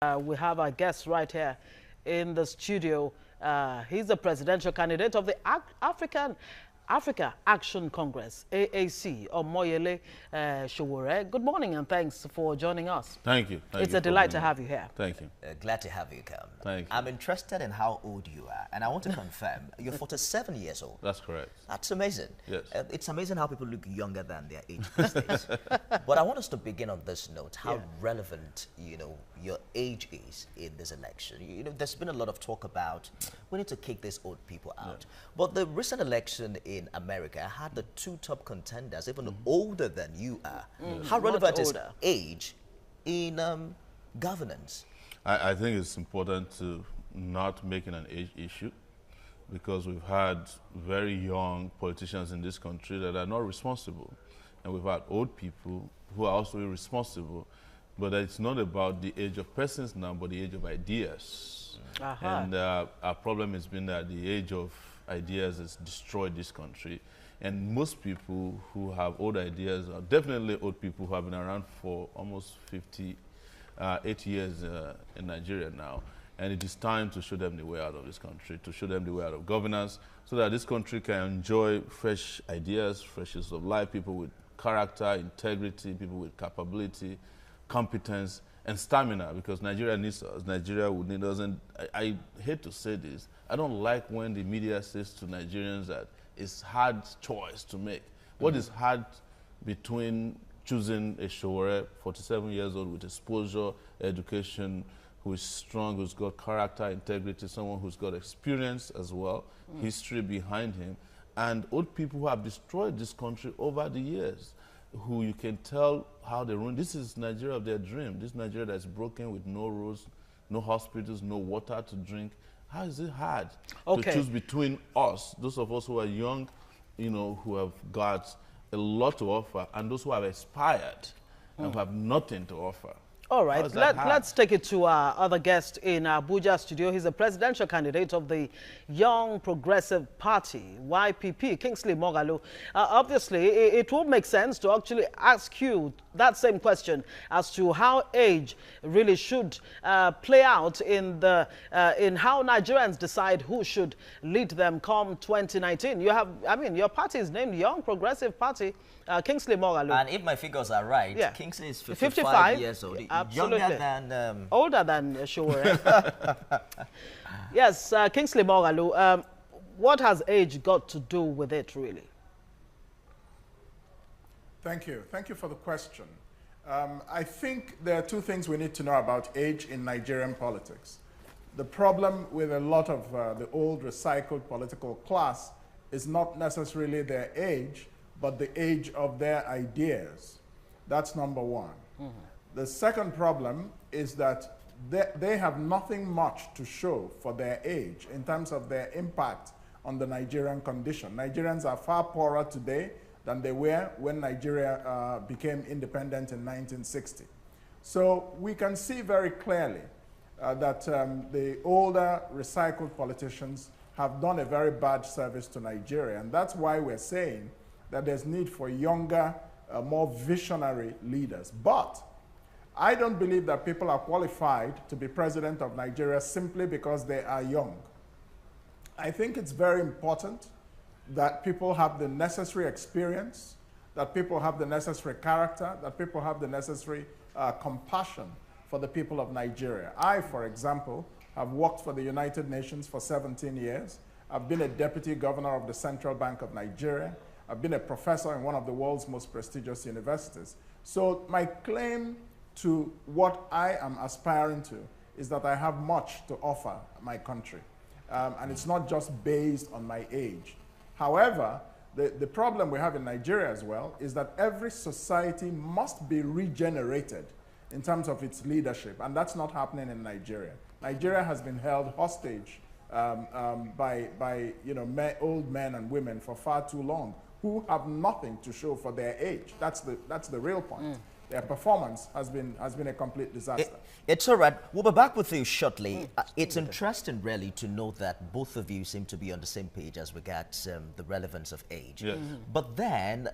We have our guest right here in the studio. He's the presidential candidate of the Africa Action Congress, AAC, Omoyele Sowore. Good morning and thanks for joining us. Thank you. It's a delight to have you here. Thank you. Glad to have you come. Thank you. I'm interested in how old you are, and I want to confirm you're 47 years old. That's correct. That's amazing. Yes. It's amazing how people look younger than their age these days. But I want us to begin on this note, how relevant, your age is in this election. There's been a lot of talk about we need to kick these old people out. But the recent election in America had the two top contenders even older than you are. How relevant is age in governance? I think it's important to not make it an age issue, because we've had very young politicians in this country that are not responsible. And we've had old people who are also irresponsible. But it's not about the age of persons now, but the age of ideas. And our problem has been that the age of ideas has destroyed this country. And most people who have old ideas are definitely old people who have been around for almost 58 years in Nigeria now. And it is time to show them the way out of this country, to show them the way out of governance, so that this country can enjoy fresh ideas, fresh ways of life, people with character, integrity, people with capability, competence, and stamina, because Nigeria needs us. Nigeria would need us. And I hate to say this, I don't like when the media says to Nigerians that it's hard choice to make. What is hard between choosing a Sowore, 47 years old, with exposure, education, who is strong, who's got character, integrity, someone who's got experience as well, history behind him, and old people who have destroyed this country over the years, who you can tell how they run. This is Nigeria of their dream. This Nigeria that's broken with no roads, no hospitals, no water to drink. How is it hard to choose between us, those of us who are young, who have got a lot to offer, and those who have expired and who have nothing to offer? All right, let's take it to our other guest in Abuja studio. He's a presidential candidate of the Young Progressive Party, YPP, Kingsley Mogalu. Obviously, it would make sense to actually ask you that same question as to how age really should play out in how Nigerians decide who should lead them come 2019. You have, your party is named Young Progressive Party, Kingsley Mogalu. And if my figures are right, Kingsley is 55 years old. Absolutely. Younger than... older than Sowore. Yes, Kingsley Mogalu, what has age got to do with it, really? Thank you. Thank you for the question. I think there are two things we need to know about age in Nigerian politics. The problem with a lot of the old recycled political class is not necessarily their age, but the age of their ideas. That's number one. The second problem is that they have nothing much to show for their age in terms of their impact on the Nigerian condition. Nigerians are far poorer today than they were when Nigeria became independent in 1960. So we can see very clearly that the older recycled politicians have done a very bad service to Nigeria. And that's why we're saying that there's need for younger, more visionary leaders. But I don't believe that people are qualified to be president of Nigeria simply because they are young. I think it's very important that people have the necessary experience, that people have the necessary character, that people have the necessary compassion for the people of Nigeria. I, for example, have worked for the United Nations for 17 years. I've been a deputy governor of the Central Bank of Nigeria. I've been a professor in one of the world's most prestigious universities. So my claim to what I am aspiring to is that I have much to offer my country. And it's not just based on my age. However, the problem we have in Nigeria as well is that every society must be regenerated in terms of its leadership, and that's not happening in Nigeria. Nigeria has been held hostage by old men and women for far too long who have nothing to show for their age. That's the real point. their performance has been a complete disaster. It's all right. We'll be back with you shortly. It's interesting, really, to note that both of you seem to be on the same page as regards the relevance of age. Yes. But then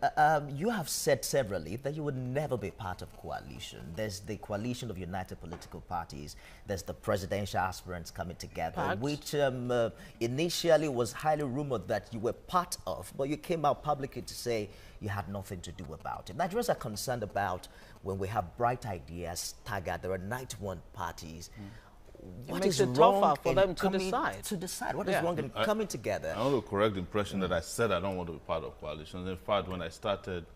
you have said severally that you would never be part of coalition. There's the coalition of united political parties. There's the presidential aspirants coming together, which initially was highly rumored that you were part of, but you came out publicly to say you had nothing to do about it. Nigerians are concerned about when we have bright ideas staggered, there are 91 parties. What makes is it wrong tougher for in them to coming decide. To decide what is wrong in coming together? I want to correct the impression that I said I don't want to be part of coalitions. In fact, when I started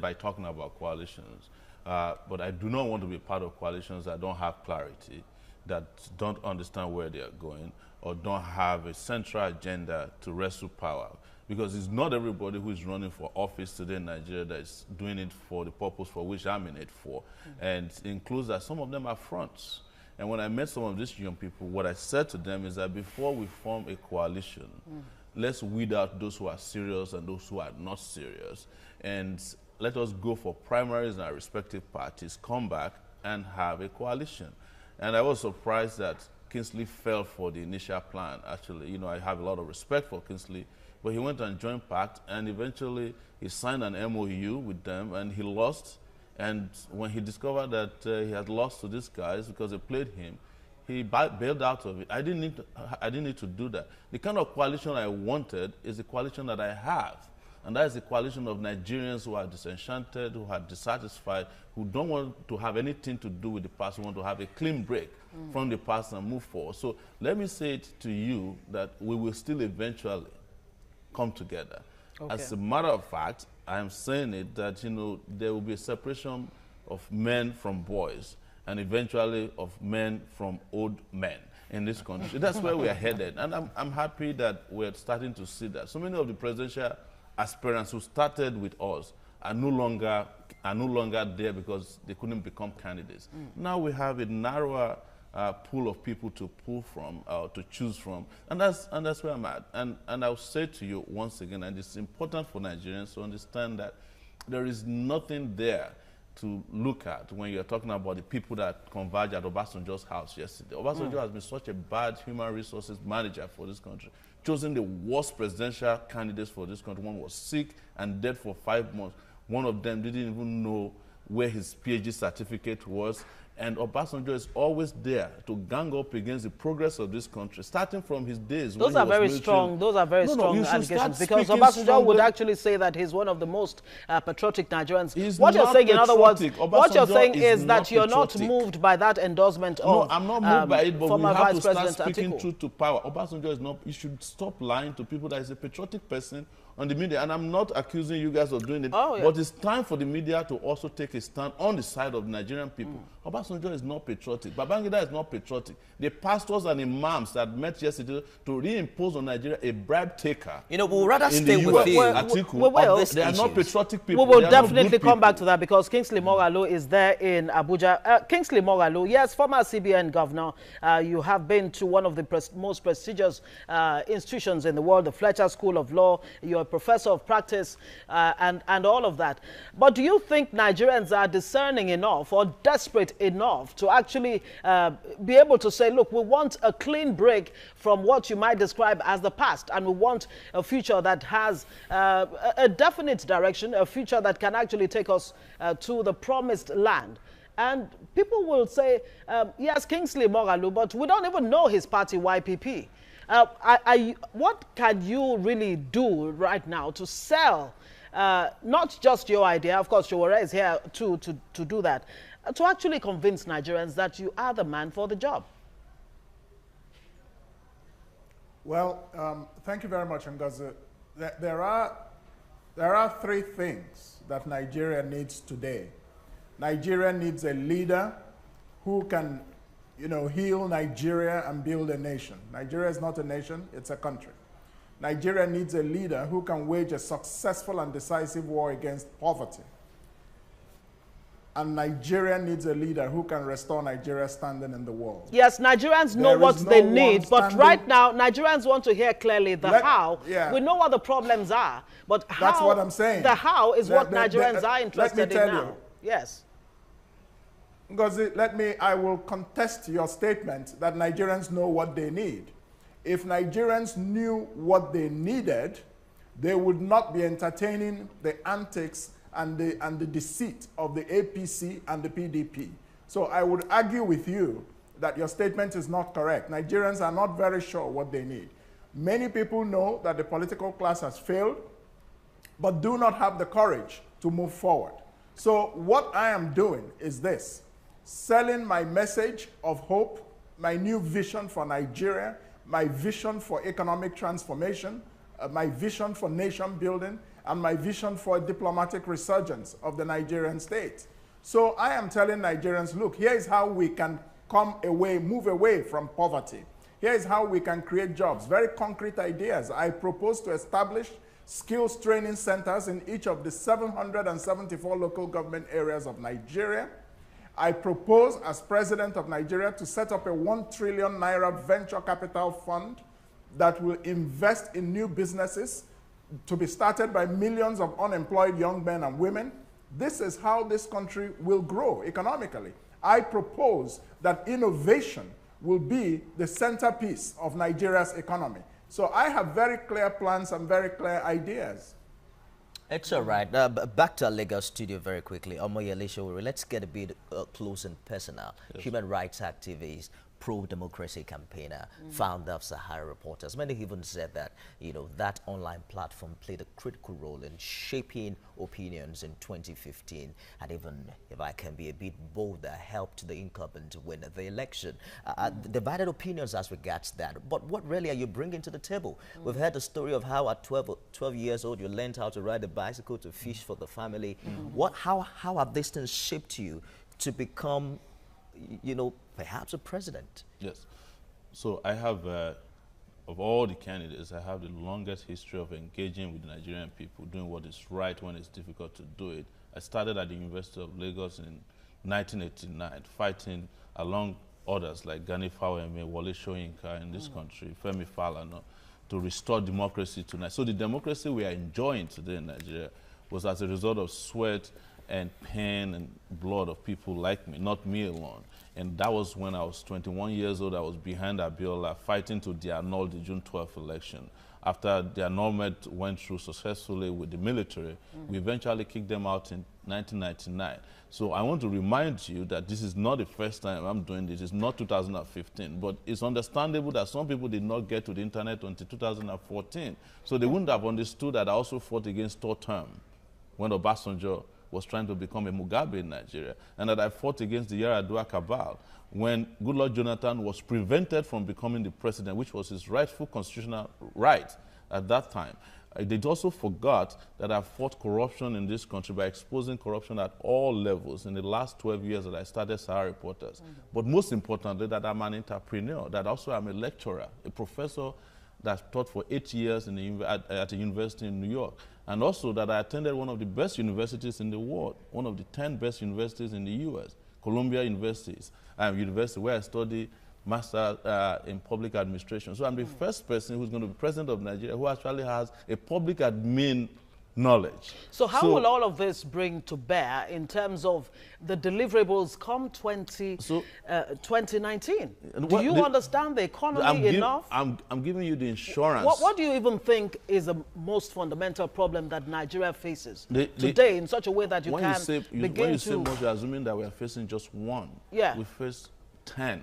by talking about coalitions. But I do not want to be part of coalitions that don't have clarity, that don't understand where they are going, or don't have a central agenda to wrestle power. Because it's not everybody who is running for office today in Nigeria that is doing it for the purpose for which I'm in it for. And it includes that some of them are fronts. And when I met some of these young people, what I said to them is that before we form a coalition, let's weed out those who are serious and those who are not serious. And let us go for primaries in our respective parties, come back and have a coalition. And I was surprised that Kingsley fell for the initial plan, actually. You know, I have a lot of respect for Kingsley, but he went and joined PACT, and eventually he signed an MOU with them, and he lost. And when he discovered that he had lost to these guys because they played him, he bailed out of it. I didn't need to do that. The kind of coalition I wanted is the coalition that I have. And that is a coalition of Nigerians who are disenchanted, who are dissatisfied, who don't want to have anything to do with the past, who want to have a clean break from the past and move forward. So let me say it to you that we will still eventually come together. Okay. As a matter of fact, I am saying it that, you know, there will be a separation of men from boys and eventually of men from old men in this country. That's where we are headed. And I'm happy that we're starting to see that. So many of the presidential aspirants who started with us are no longer there because they couldn't become candidates. Now we have a narrower pool of people to pull from, to choose from, and that's where I'm at. And I'll say to you once again, and it's important for Nigerians to understand that there is nothing there to look at when you're talking about the people that converged at Obasanjo's house yesterday. Obasanjo has been such a bad human resources manager for this country, choosing the worst presidential candidates for this country. One was sick and dead for 5 months. One of them didn't even know where his PhD certificate was. And Obasanjo is always there to gang up against the progress of this country, starting from his days. Those are very strong. Those are very strong allegations, because Obasanjo would actually say that he's one of the most patriotic Nigerians. What you're saying, in other words, what you're saying is that you're not moved by that endorsement of No, I'm not moved by it, but we have to start speaking Atiku. truth to power. Obasanjo is not. You should stop lying to people that he's a patriotic person on the media. And I'm not accusing you guys of doing it, but it's time for the media to also take a stand on the side of Nigerian people. Obasanjo is not patriotic. Babangida is not patriotic. The pastors and imams that met yesterday to reimpose on Nigeria a bribe taker. You know, we'll rather stay with you. They are not patriotic people. We will definitely come back to that, because Kingsley Moghalu is there in Abuja. Kingsley Moghalu, yes, former CBN governor. You have been to one of the most prestigious institutions in the world, the Fletcher School of Law. You're a professor of practice and all of that. But do you think Nigerians are discerning enough or desperate enough to actually be able to say, look, we want a clean break from what you might describe as the past, and we want a future that has a definite direction, a future that can actually take us to the promised land? And people will say, yes, Kingsley Moghalu, but we don't even know his party, YPP. What can you really do right now to sell not just your idea? Of course, Sowore is here to do that, to actually convince Nigerians that you are the man for the job. Well, thank you very much, Ngozi. There are three things that Nigeria needs today. Nigeria needs a leader who can, you know, heal Nigeria and build a nation. Nigeria is not a nation, it's a country. Nigeria needs a leader who can wage a successful and decisive war against poverty. And Nigeria needs a leader who can restore Nigeria's standing in the world. Yes, Nigerians know what they need, but right now, Nigerians want to hear clearly the how. Yeah. We know what the problems are, but how, that's what I'm saying. The how is what Nigerians are interested in now. Yes. Ngozi, I will contest your statement that Nigerians know what they need. If Nigerians knew what they needed, they would not be entertaining the antics and the deceit of the APC and the PDP. So I would argue with you that your statement is not correct. Nigerians are not very sure what they need. Many people know that the political class has failed, but do not have the courage to move forward. So what I am doing is this: selling my message of hope, my new vision for Nigeria, my vision for economic transformation, my vision for nation building, and my vision for a diplomatic resurgence of the Nigerian state. So I am telling Nigerians, look, here is how we can move away from poverty. Here is how we can create jobs. Very concrete ideas. I propose to establish skills training centers in each of the 774 local government areas of Nigeria. I propose, as president of Nigeria, to set up a 1 trillion naira venture capital fund that will invest in new businesses to be started by millions of unemployed young men and women. This is how this country will grow economically. I propose that innovation will be the centerpiece of Nigeria's economy. So I have very clear plans and very clear ideas. It's all right. Back to our Lagos studio very quickly. Omoyele Sowore, let's get a bit close and personal. Yes. Human rights activist, pro-democracy campaigner, founder of Sahara Reporters. Many even said that, you know, that online platform played a critical role in shaping opinions in 2015, and even, if I can be a bit bolder, helped the incumbent win the election. Divided opinions as regards that. But what really are you bringing to the table? We've heard the story of how at 12 years old you learned how to ride a bicycle, to fish for the family. How have these things shaped you to become, you know, perhaps a president? Yes. So I have, of all the candidates, I have the longest history of engaging with the Nigerian people, doing what is right when it's difficult to do it. I started at the University of Lagos in 1989, fighting along others like Gani Faweme, Wole Soyinka in this country, Femi Falana, to restore democracy tonight. So the democracy we are enjoying today in Nigeria was as a result of sweat and pain and blood of people like me, not me alone. And that was when I was 21 years old. I was behind Abiola fighting to de-annul the June 12th election. After the annulment went through successfully with the military, we eventually kicked them out in 1999. So I want to remind you that this is not the first time I'm doing this. It's not 2015, but it's understandable that some people did not get to the internet until 2014. So they wouldn't have understood that I also fought against third term when Obasanjo was trying to become a Mugabe in Nigeria, and that I fought against the Yar'Adua cabal when Goodluck Jonathan was prevented from becoming the president, which was his rightful constitutional right at that time. They also forgot that I fought corruption in this country by exposing corruption at all levels in the last 12 years that I started Sahara Reporters. But most importantly, that I'm an entrepreneur, that also I'm a lecturer, a professor that taught for 8 years at a university in New York. And also that I attended one of the best universities in the world, one of the 10 best universities in the US, Columbia University, where I studied master in public administration. So I'm the first person who's going to be president of Nigeria who actually has a public admin knowledge. So how will all of this bring to bear in terms of the deliverables come 2019? Do you understand the economy enough? I'm giving you the insurance. What do you even think is the most fundamental problem that Nigeria faces today in such a way that you can begin to... When you say most, you're assuming that we are facing just one. Yeah. We face 10.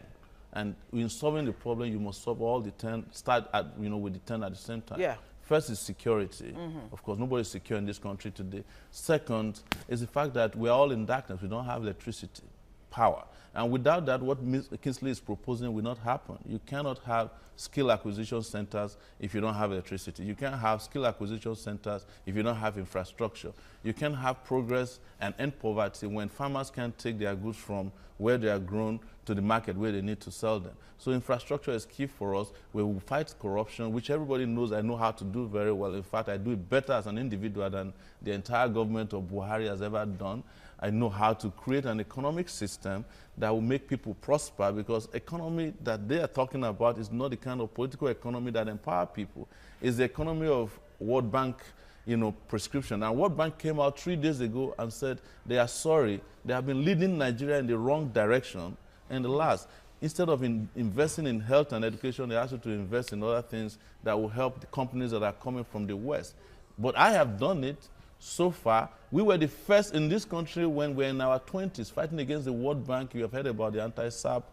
And in solving the problem, you must solve all the 10, start at, with the 10 at the same time. Yeah. First is security. Of course, nobody is secure in this country today. Second is the fact that we're all in darkness. We don't have electricity, power. And without that, what Ms. Kingsley is proposing will not happen. You cannot have skill acquisition centers if you don't have electricity. You can't have skill acquisition centers if you don't have infrastructure. You can't have progress and end poverty when farmers can't take their goods from where they are grown to the market where they need to sell them. So infrastructure is key for us. We will fight corruption, which everybody knows I know how to do very well. In fact, I do it better as an individual than the entire government of Buhari has ever done. I know how to create an economic system that will make people prosper, because economy that they are talking about is not the kind of political economy that empower people. It's the economy of World Bank prescription. And World Bank came out 3 days ago and said they are sorry. They have been leading Nigeria in the wrong direction. And the last, instead of investing in health and education, they asked you to invest in other things that will help the companies that are coming from the West. But I have done it so far. We were the first in this country when we were in our 20s fighting against the World Bank. You have heard about the anti-SAP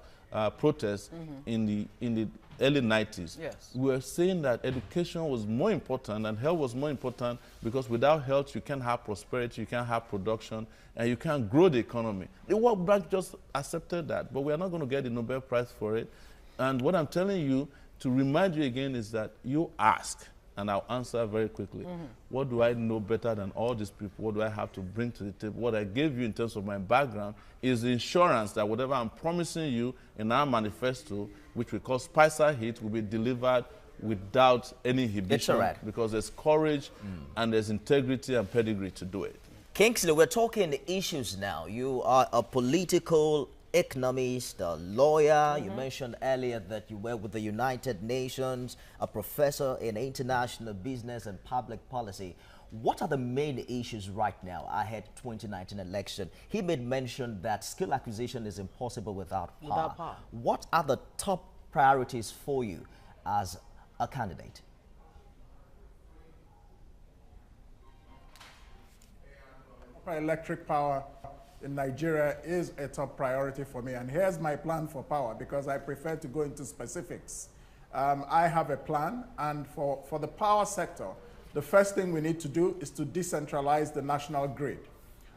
protests in the early 90s. Yes. We were saying that education was more important and health was more important because without health, you can't have prosperity, you can't have production, and you can't grow the economy. The World Bank just accepted that, but we are not going to get the Nobel Prize for it. And what I'm telling you, to remind you again, is that you ask, and I'll answer very quickly. What do I know better than all these people? What do I have to bring to the table? What I gave you in terms of my background is the insurance that whatever I'm promising you in our manifesto, which we call Spicer Hit, will be delivered without any inhibition. Because there's courage and there's integrity and pedigree to do it. Kingsley, we're talking issues now. You are a political economist, a lawyer. You mentioned earlier that you were with the United Nations, a professor in international business and public policy. What are the main issues right now ahead 2019 election? He made mention that skill acquisition is impossible without power. What are the top priorities for you as a candidate? Electric power in Nigeria is a top priority for me. And here's my plan for power, because I prefer to go into specifics. I have a plan, and for the power sector, the first thing we need to do is to decentralize the national grid.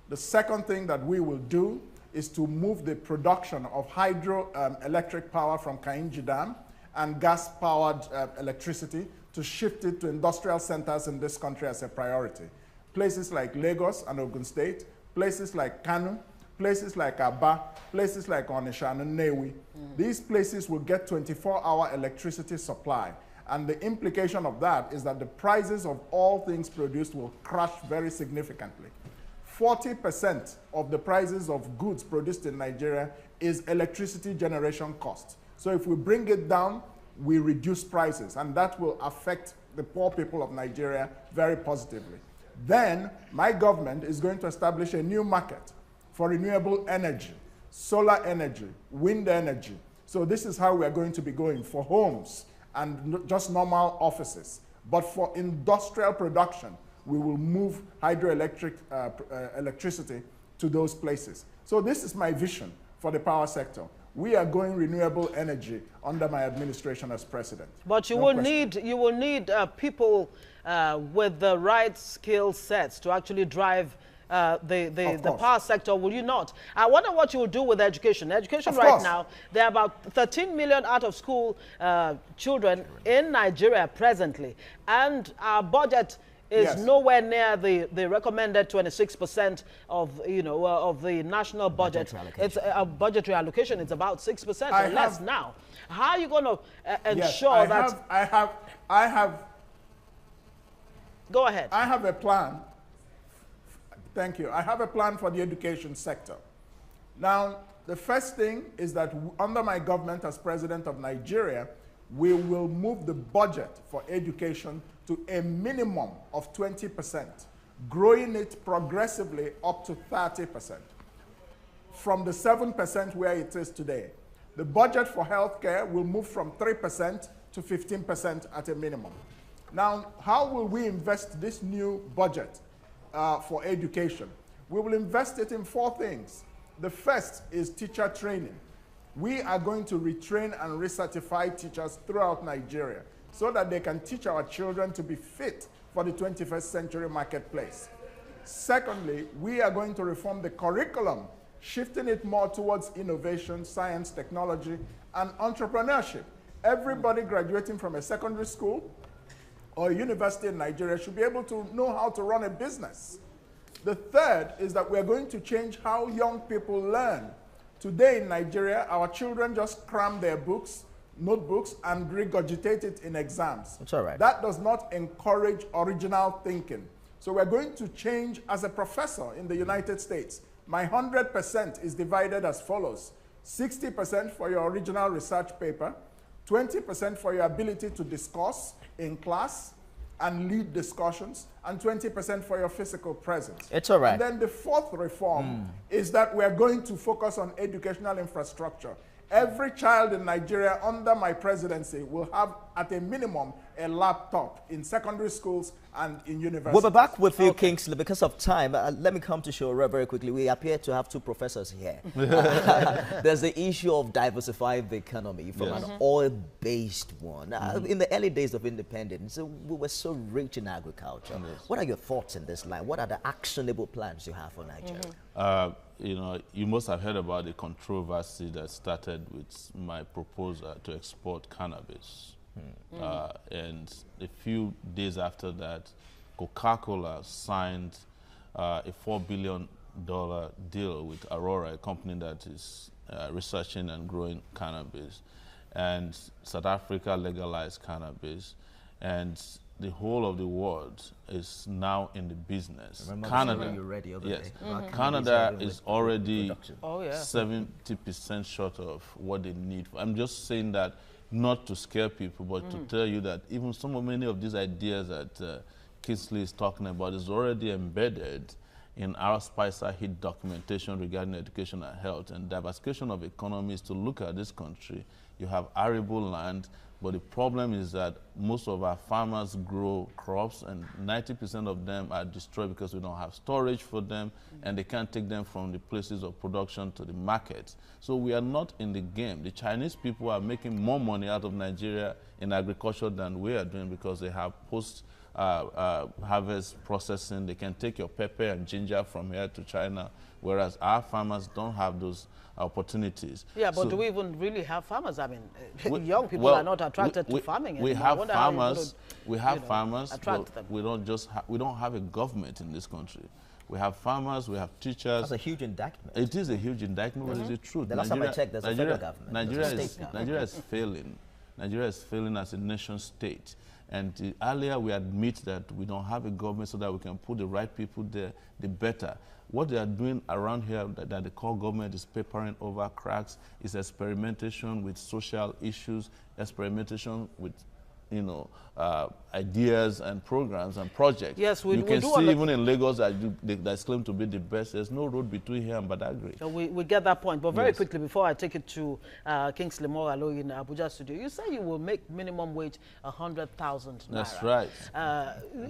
The second thing that we will do is to move the production of hydroelectric power from Kainji Dam and gas-powered electricity to shift it to industrial centers in this country as a priority. Places like Lagos and Ogun State, places like Kanu, places like Aba, places like Onitsha and Nnewi. These places will get 24-hour electricity supply. And the implication of that is that the prices of all things produced will crash very significantly. 40% of the prices of goods produced in Nigeria is electricity generation cost. So if we bring it down, we reduce prices, and that will affect the poor people of Nigeria very positively. Then my government is going to establish a new market for renewable energy, solar energy, wind energy. So this is how we are going to be going for homes and just normal offices. But for industrial production, we will move hydroelectric electricity to those places. So this is my vision for the power sector. We are going renewable energy under my administration as president. But you will need people with the right skill sets to actually drive the power sector, will you not? I wonder what you will do with education. Education right now, there are about 13 million out of school children in Nigeria presently, and our budget is nowhere near the recommended 26% of of the national budget. It's a budgetary allocation. It's about 6% or less now. How are you going to ensure that? I have. Go ahead. I have a plan. Thank you. I have a plan for the education sector. Now, the first thing is that under my government as president of Nigeria, we will move the budget for education to a minimum of 20%, growing it progressively up to 30%, from the 7% where it is today. The budget for healthcare will move from 3% to 15% at a minimum. Now, how will we invest this new budget for education? We will invest it in 4 things. The first is teacher training. We are going to retrain and recertify teachers throughout Nigeria so that they can teach our children to be fit for the 21st century marketplace. Secondly, we are going to reform the curriculum, shifting it more towards innovation, science, technology, and entrepreneurship. Everybody graduating from a secondary school or a university in Nigeria should be able to know how to run a business. The third is that we are going to change how young people learn. Today in Nigeria, our children just cram their books, notebooks, and regurgitate it in exams. That's all right. That does not encourage original thinking. So we're going to change. As a professor in the United States, my 100% is divided as follows: 60% for your original research paper, 20% for your ability to discuss in class, and lead discussions, and 20% for your physical presence. It's all right. And then the fourth reform is that we're going to focus on educational infrastructure. Every child in Nigeria under my presidency will have, at a minimum, a laptop in secondary schools and in universities. We'll be back with you, Kingsley. Because of time, let me come to Sowore very quickly. We appear to have two professors here. There's the issue of diversifying the economy from an oil-based one. In the early days of independence, we were so rich in agriculture. What are your thoughts in this line? What are the actionable plans you have for Nigeria? You know, you must have heard about the controversy that started with my proposal to export cannabis. And a few days after that, Coca-Cola signed a $4 billion deal with Aurora, a company that is researching and growing cannabis. And South Africa legalized cannabis. And the whole of the world is now in the business. Canada, Canada is already 70% short of what they need. I'm just saying that not to scare people, but to tell you that even many of these ideas that Kingsley is talking about is already embedded in our Spicer Heat documentation regarding education and health. And diversification of economies, to look at this country, you have arable land, but the problem is that most of our farmers grow crops and 90% of them are destroyed because we don't have storage for them and they can't take them from the places of production to the markets. So we are not in the game. The Chinese people are making more money out of Nigeria in agriculture than we are doing because they have post-harvest processing. They can take your pepper and ginger from here to China, whereas our farmers don't have those opportunities. Yeah, but do we even really have farmers? I mean, young people are not attracted to farming anymore. We have farmers, but we don't have a government in this country. We have farmers, we have teachers. That's a huge indictment. It is a huge indictment, but it's the truth. The last time I checked, there's a federal government. Nigeria is failing. Nigeria is failing as a nation state. And earlier we admit that we don't have a government so that we can put the right people there, the better. What they are doing around here that they call government is papering over cracks, is experimentation with social issues, experimentation with, you know, ideas and programs and projects. Yes, we can see even in Lagos that's claimed to be the best. There's no road between here and Badagry. We get that point, but very quickly before I take it to Kingsley Mogalu in Abuja studio, you say you will make minimum wage 100,000 naira. That's right.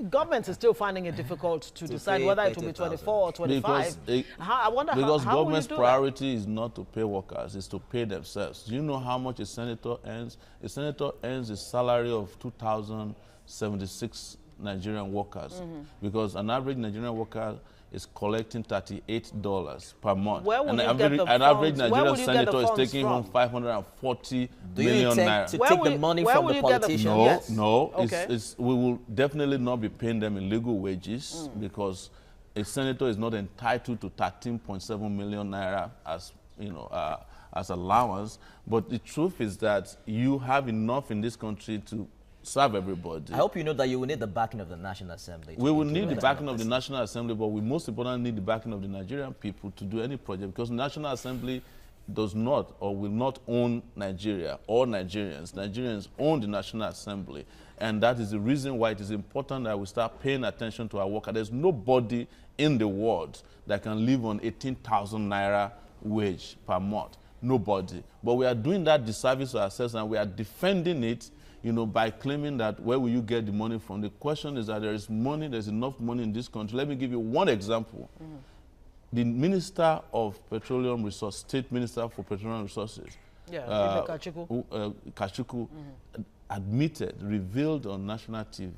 Government is still finding it difficult to decide whether it will be 24 or 25. Because government's priority is not to pay workers, it's to pay themselves. Do you know how much a senator earns? A senator earns a salary of 2,076 Nigerian workers, because an average Nigerian worker is collecting $38 per month. An average Nigerian senator is taking home 540 million naira. To take the money from the politicians? No. We will definitely not be paying them illegal wages because a senator is not entitled to 13.7 million naira as, you know, as allowance. But the truth is that you have enough in this country to serve everybody. I hope you know that you will need the backing of the National Assembly. We will need the backing of the National Assembly, but we most importantly need the backing of the Nigerian people to do any project, because the National Assembly does not or will not own Nigeria or Nigerians. Nigerians own the National Assembly, and that is the reason why it is important that we start paying attention to our workers. There's nobody in the world that can live on 18,000 naira wage per month. Nobody. But we are doing that disservice to ourselves, and we are defending it, you know, by claiming that where will you get the money from? The question is that there is money, there's enough money in this country. Let me give you one example. The Minister of Petroleum Resources, State Minister for Petroleum Resources, Kachuku, admitted, revealed on national TV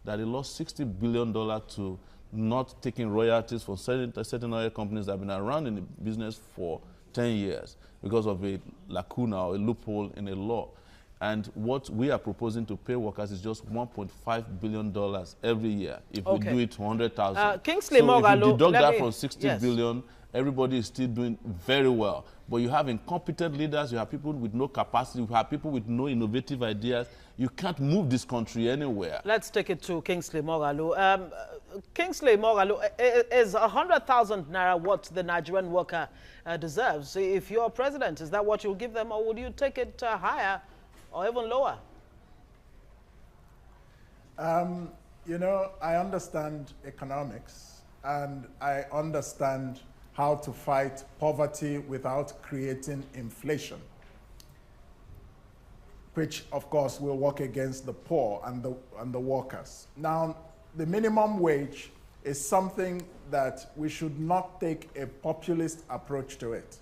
that he lost $60 billion to not taking royalties from certain oil companies that have been around in the business for 10 years because of a lacuna or a loophole in a law. And what we are proposing to pay workers is just $1.5 billion every year if we do it to 100,000. Kingsley Mogalu, if you deduct that from 60 billion, everybody is still doing very well. But you have incompetent leaders, you have people with no capacity, you have people with no innovative ideas. You can't move this country anywhere. Let's take it to Kingsley Mogalu. Kingsley Mogalu, is 100,000 naira what the Nigerian worker deserves? If you're president, is that what you'll give them, or would you take it higher or even lower? You know, I understand economics, and I understand how to fight poverty without creating inflation, which of course will work against the poor and the workers. Now, the minimum wage is something that we should not take a populist approach to it.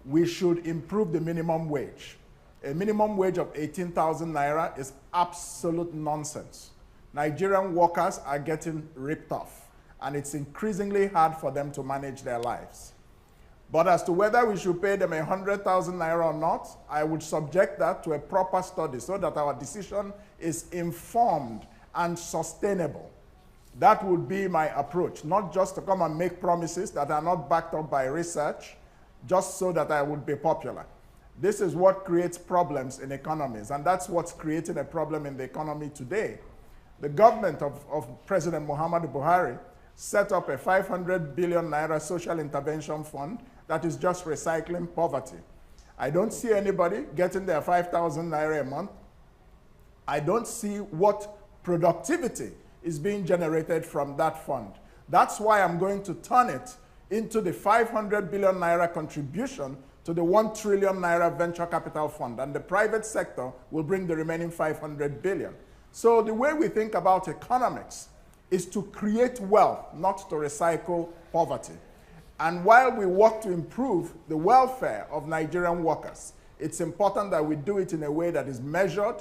We should improve the minimum wage. A minimum wage of 18,000 naira is absolute nonsense. Nigerian workers are getting ripped off, and it's increasingly hard for them to manage their lives. But as to whether we should pay them 100,000 naira or not, I would subject that to a proper study so that our decision is informed and sustainable. That would be my approach, not just to come and make promises that are not backed up by research, just so that I would be popular. This is what creates problems in economies, and that's what's creating a problem in the economy today. The government of President Muhammadu Buhari set up a 500 billion naira social intervention fund that is just recycling poverty. I don't see anybody getting their 5,000 naira a month. I don't see what productivity is being generated from that fund. That's why I'm going to turn it into the 500 billion naira contribution to the 1 trillion naira venture capital fund, and the private sector will bring the remaining 500 billion. So the way we think about economics is to create wealth, not to recycle poverty. And while we work to improve the welfare of Nigerian workers, it's important that we do it in a way that is measured,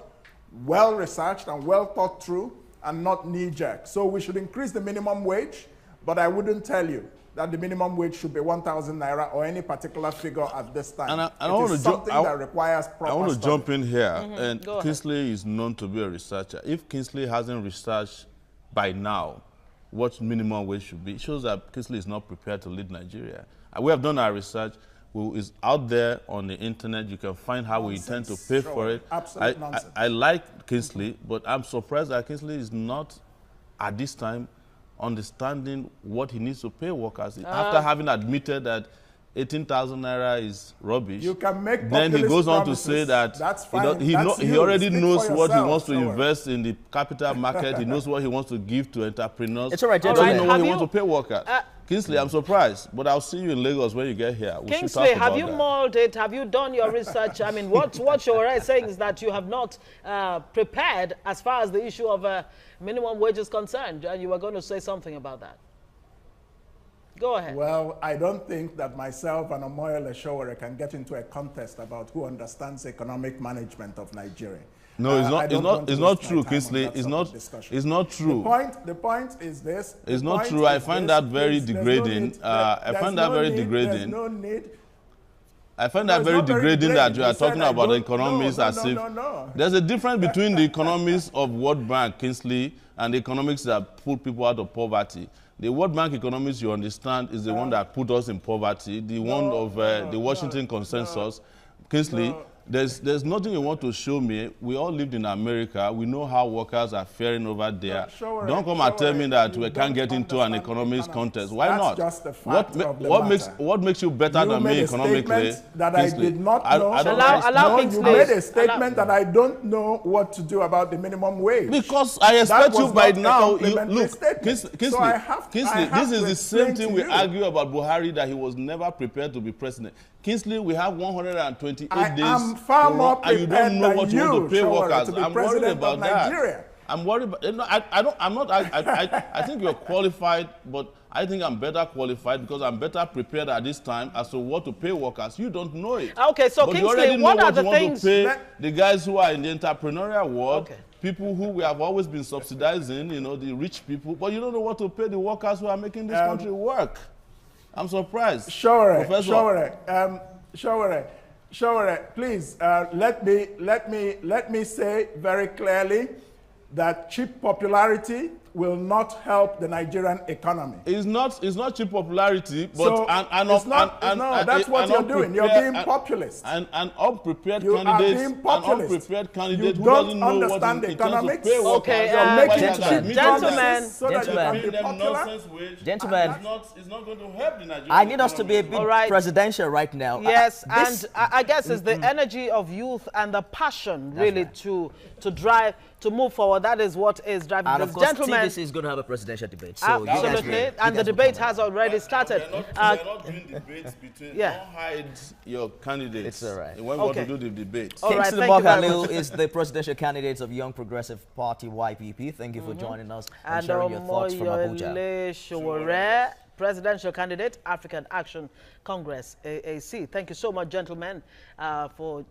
well-researched, and well thought through, and not knee-jerk. So we should increase the minimum wage, but I wouldn't tell you that the minimum wage should be 1,000 naira or any particular figure at this time. And it is something that requires proper I want to study. jump in here. And Go ahead. Kingsley is known to be a researcher. If Kingsley hasn't researched by now what minimum wage should be, it shows that Kingsley is not prepared to lead Nigeria. And we have done our research. It's out there on the internet. You can find how we intend to pay for it. Absolute nonsense. I like Kingsley, but I'm surprised that Kingsley is not, at this time, understanding what he needs to pay workers. After having admitted that 18,000 naira is rubbish, You can make then he populist goes on to promises. say that That's he, fine. he, That's he you. already Speak knows for what he yourself, wants to Sowore. invest in the capital market. He knows what he wants to give to entrepreneurs. It's all right, He doesn't gentlemen. know what Have he you- wants to pay workers. Kingsley, I'm surprised, but I'll see you in Lagos when you get here. We should Kingsley, talk have about you that. mulled it? Have you done your research? I mean, what Sowore is saying is that you have not prepared as far as the issue of minimum wage is concerned, and you were going to say something about that. Go ahead. Well, I don't think that myself and Omoyele Sowore can get into a contest about who understands economic management of Nigeria. No, it's I not. don't want to It's not waste my true, time on Kingsley. that It's sort not. of discussion. It's not true. The point is this. It's The not point true. I is find this. that very There's no degrading. need- I there's find that no very need- degrading. There's no need. I find No, that it's very not very degrading that degrading. you are You said talking I about the don't- economics no, as no, if no. there's a difference between the economics of World Bank, Kingsley, and the economics that put people out of poverty. The World Bank economics you understand is the one that put us in poverty, the one of the Washington Consensus. Kingsley, there's nothing you want to show me. We all lived in America. We know how workers are faring over there. Sowore, Don't come and tell me that you we can't don't get into an understand economics economics. contest. Why That's not? just the fact of the What makes you better You than made me a economically? statement that Kingsley? I did not know. I don't Allow No, Kingsley. you made a statement Allow- that I don't know what to do about the minimum wage. Because I That expect was you by not a now, complimentary look, statement. Kingsley, So I have this to is the explain same thing to we you. argue about Buhari, that he was never prepared to be president. Kingsley, we have 128 I days am far to more run, and you prepared don't know than what you want to pay Sowore, workers. to be I'm worried president about of that. Nigeria. I'm worried about, no, I'm not, I think you're qualified, but I think I'm better qualified because I'm better prepared at this time as to what to pay workers. You don't know it. Okay, so But you Kingsley, already know what are what the you want things- to pay Let- the guys who are in the entrepreneurial world, Okay. people who we have always been subsidizing, you know, the rich people, but you don't know what to pay the workers who are making this country work. I'm surprised. Professor. Sowore, please let me say very clearly that cheap popularity will not help the Nigerian economy. It's not cheap popularity, but So that's what you're doing. You're being populist. An unprepared You candidate, are being populist. An unprepared candidate You who don't doesn't know what understand in terms of economics. pay workers. Okay, You're making gentlemen, so that you can Paying be them popular. nonsense wage. Gentlemen. It's not going to help the Nigerian I need us to be a economy. bit All right. presidential right now. Yes, This- and I guess it's the energy of youth and the passion really to drive, to move forward. That is what is driving And this. of course, Gentlemen, TVC is going to have a presidential debate. So you guys absolutely, will- you and the guys will debate come has on. already started. We're not doing debates between. yeah. Don't hide your candidates. It's all right. When we want Okay. to do the debate. All right, Kingsley thank you very Mogalu much. is the presidential candidate of Young Progressive Party YPP. Thank you for joining us and And sharing your thoughts from Abuja. Sowore, presidential candidate, African Action Congress, AAC. Thank you so much, gentlemen, for